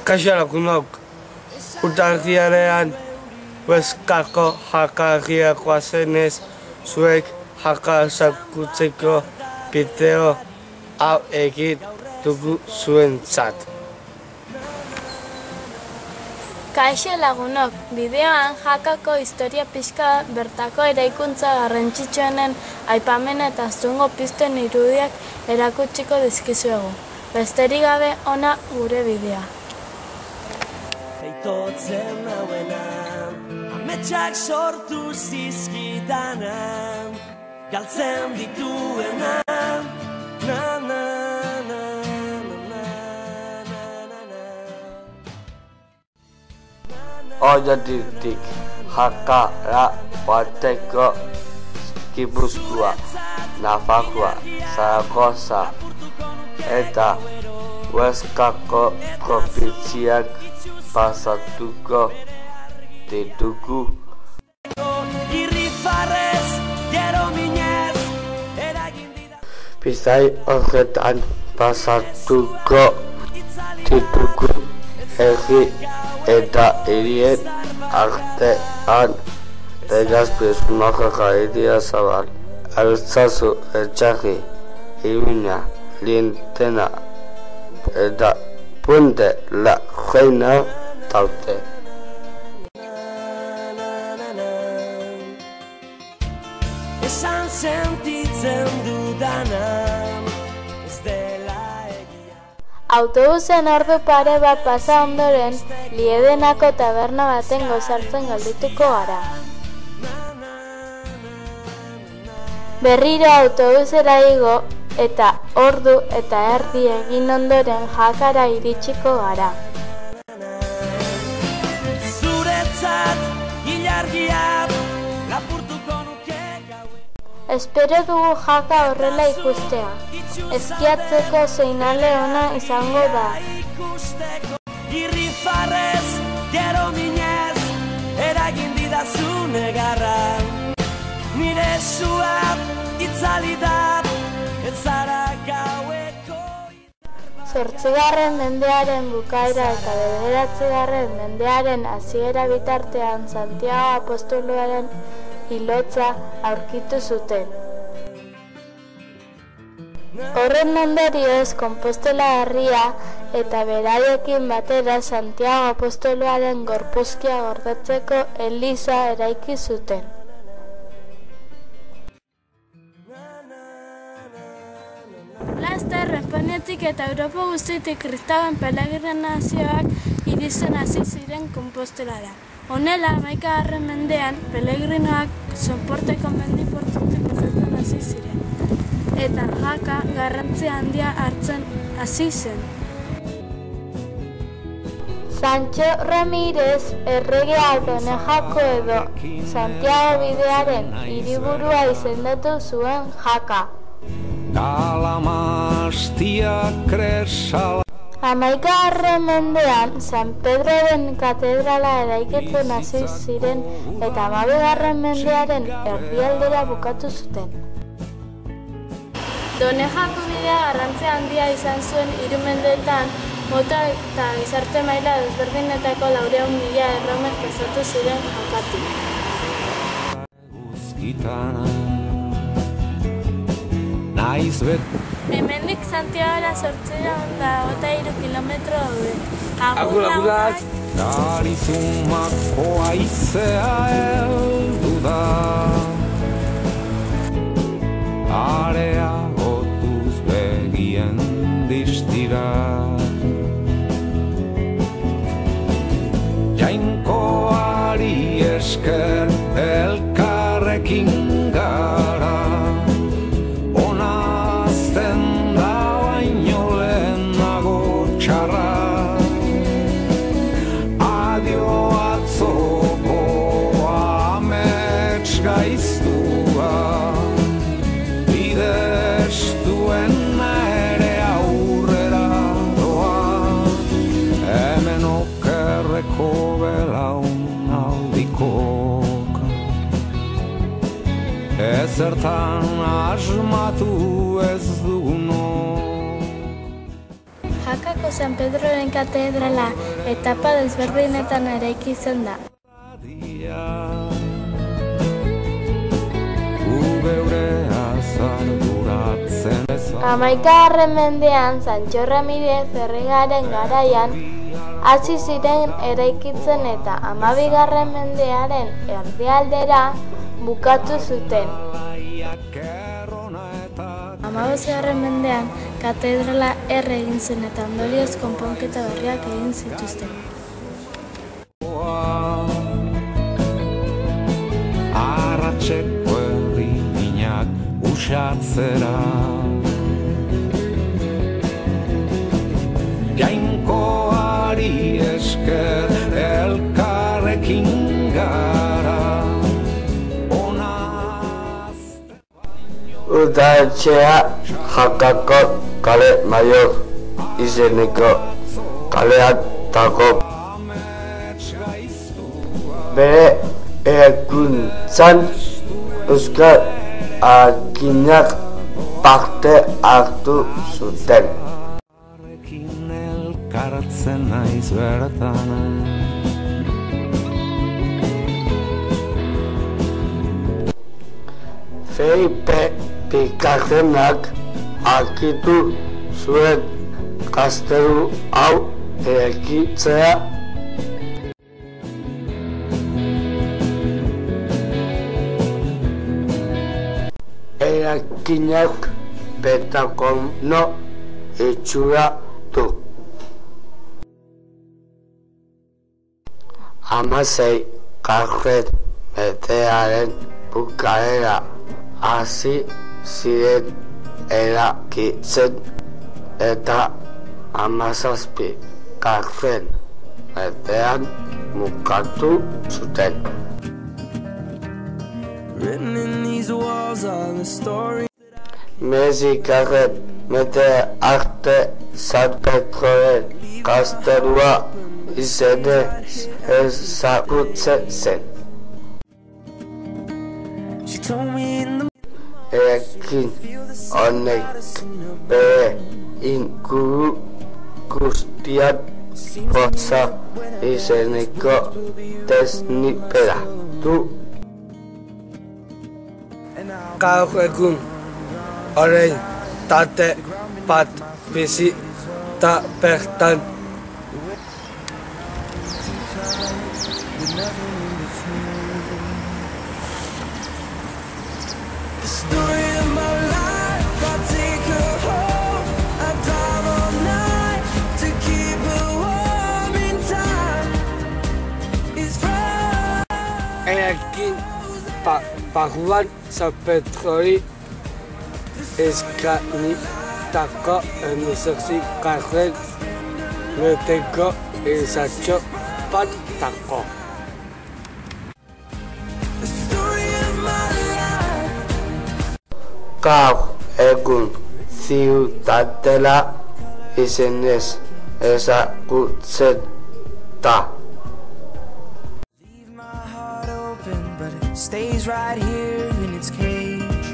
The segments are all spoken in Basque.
Kaixo lagunok, urtarrilean Huescako jakagiakoa zenez, zuek jaka ezagutzeko bideo hau egin dugu zuentzat. Kaixo lagunok, bideoan jakako historia pixka bertako eraikuntza garrantzitsuenen aipamen eta zungo pizten irudiak erakutsiko dizkizuegu. Besterik gabe ona gure bideoa. Eitotzen nauena, ametsak sortu zizkidana, galtzen dituena, na na na na na na. Oiatik jakara bateko Gipuzkoa, Nafarroa, Zaragoza eta Huescako probintziak pasatuko ditugu. Bizai horretan pasatuko ditugu herri eta hirien artean. Beraz, personaje idia zabal, altzazu etxarri, imina, lintena eta punte la reina taute. Esan sentitzen dudana, ez dela egia. Autobusen ordu pare bat pasa ondoren, Liedenako taberna baten gozartzen galdituko gara. Berriro autobusera igo eta ordu eta erdi egin ondoren jakara iritsiko gara. Zuretzat ilargia lapurtuko nuke gaue. Espero dugu jaka horrela ikustea. Eskiatzeko seinale ona izango da. Irrifarrez, gero minez, eragin didazu negarra. Nire sua itzali da, ez zara gaueko. 8. mendearen bukaera eta 9. mendearen hasiera bitartean Santiago apostoluaren hilotza aurkitu zuten. Horren ondorioz, Konpostela herria eta beraiekin batera Santiago apostoluaren gorpuzkia gordetzeko eliza eraiki zuten. Laster, Espainiatik eta Europa guztitik kristauen pelegrinazioak iristen hasi ziren Konpostelara. Honela, 11. mendean, pelegrinoak Soporteko mendi portutik pasatzen hasi ziren. Eta jaka garrantzi handia hartzen hasi zen. Sancho Ramírez erregea Donejako edo Santiago bidearen hiriburua izendatu zuen jaka. 11. mendean, San Pedroren katedrala eraikitzen hasi ziren eta 12. mendearen erdialdera bukatu zuten. Donejako bidea garrantzia handia izan zuen 3 mendeetan, mota eta gizarte maila desberdinetako 400.000 erromek pasatu ziren jakatik. Hemendik Santiagora 823 kilometro daude. Agur, agurak! Darizumako aizea heldu da, areagotuz begien distira. Jainkoari esker elkarrekin gara, ezertan asmatu ez dugunok. Jakak Bilboko San Pedroren katedrala etapa desberdinetan eraiki izan da. Hamaikagarren mendean Sancho Ramirez erregaren garaian hasi ziren eraikitzen eta 12. mendearen erdialdera bukatu zuten. 15. mendean katedrala erre egin zen eta ondorioz konponketa berriak egin zituzten. Arratxeko erdinak usatzera Jainkoari esker elkarrekin gara Udaletxea Jakako kale Mayor izeneko kalean dago. Bere eraikuntzan euskal arginak parte hartu zuten. Elkartzen naiz bertan Felipe Picazenak arkitu zuen gaztelu hau eraikitzea. Eraikinak pentagono itxura du. 16. mendearen bukaera hasi ziren eraikitzen eta 17. mendean bukatu zuten. Mexikarren mende arte San Pedroren gaztelua izenez ezagutzen zen. Eraikin honek bere inguru guztian Poza izeneko desnibela du. Gaur egun orain tate bat bizi da bertan. Eraikin barruan San Pedrori eskainitako 19. mendeko izatxo bat dago. Gaur egun Ciudadela izenez ezagutzen da. Stays right here in its cage.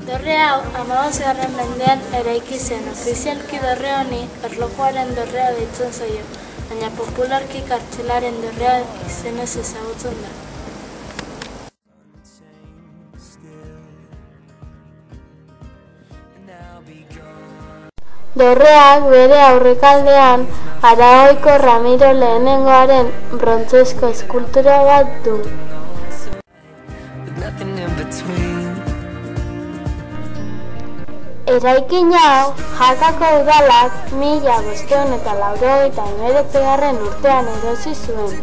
Dorre hau 15. mendean eraiki zen. Ofizialki dorre honi erlojuaren dorrea deitzen zaio, baina popularki kartzelaren dorrea izenez ezagutzen da. Dorreak bere aurrekaldean Aragoiko Ramiro lehenengoaren brontzezko eskultura bat du. Eraikin hau Jakako udalak 1589. urtean erosi zuen,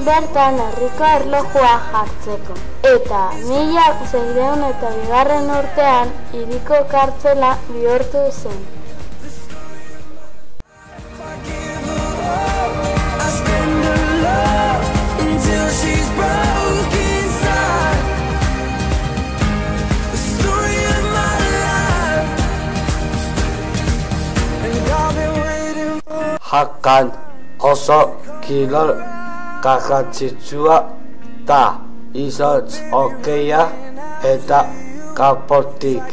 bertan herriko erlojua jartzeko, eta 1602. urtean hiriko kartzela bihurtu zen. Jakan oso kirol garrantzitsua da, izotz hokeia eta kanpotik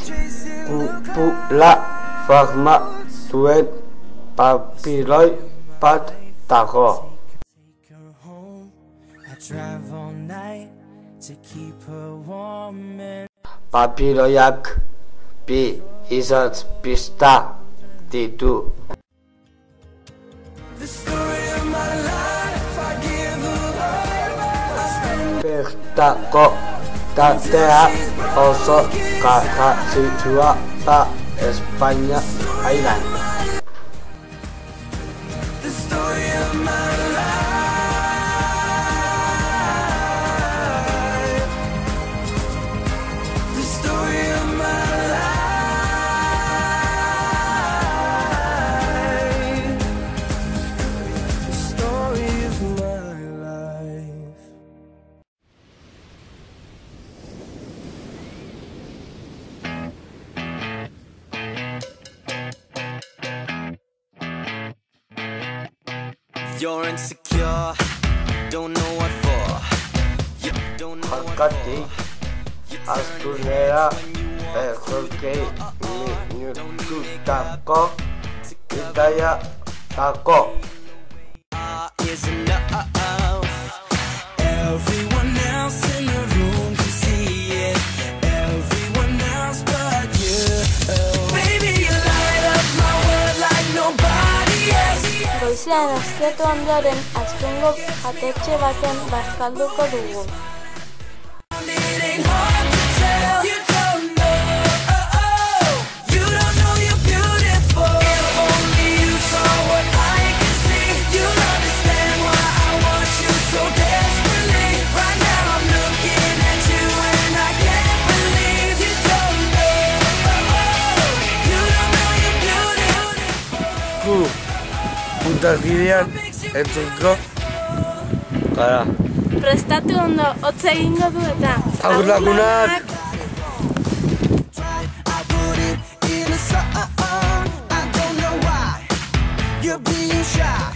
kupula forma zuen papiloi bat dago. Papiloiak bi izotz pista ditu. Bertako tatea oso garrantzitsua da Espainia mailan. You're insecure, don't know what for. You don't know what Hakati astunera berrokei minututako bidaya tako. is enough. Everyone else in the room can see it. Everyone else but you. Baby, you light up my world like nobody else. Goizean azketu ondoren azkengo jatetxe baten bazkalduko dugu. It ain't hard to tell. You don't know. You don't know you're beautiful. If only you saw what I can see, you'll understand why I want you so desperately. Right now I'm looking at you and I can't believe you don't know. You don't know you're beautiful. Puntagidean entzunko gara. Prestatu ondo, hotz egingo du eta. Agur lagunak! I put it in a song. I don't know why you're being shy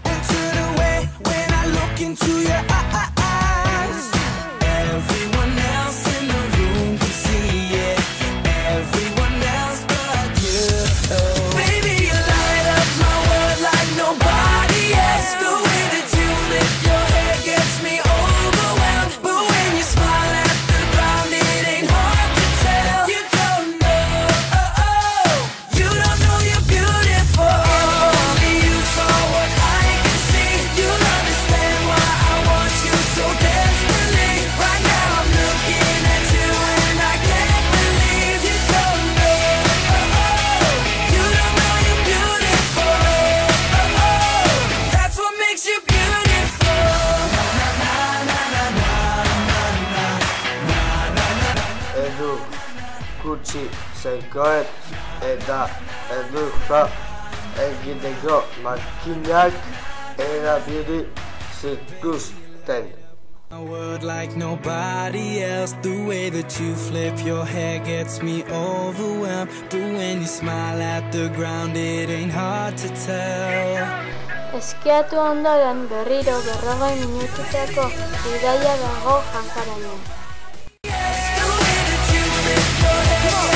and turn away when I look into your eyes. Everyone else in the room can see it. Everyone else but you. Baby, you light up my world like nobody else. The way that you flip your hair gets me overwhelmed. But when you smile at the ground, it ain't hard to tell. You don't know. You don't know you're beautiful. If only you saw what I can see, you'll understand why I want you so desperately. Right now I'm looking at you and I can't believe you don't know. You don't know you're beautiful. That's what makes you beautiful. Edu gutxi zegoen eta edurra egiteko makinak erabili zituzten. A word like nobody else. The way that you flip your hair gets me overwhelmed. But when you smile at the ground, it ain't hard to tell. Eskiatu ondoren berriro 40 minututako bidaia dago Jankaraino. The way that you flip your hair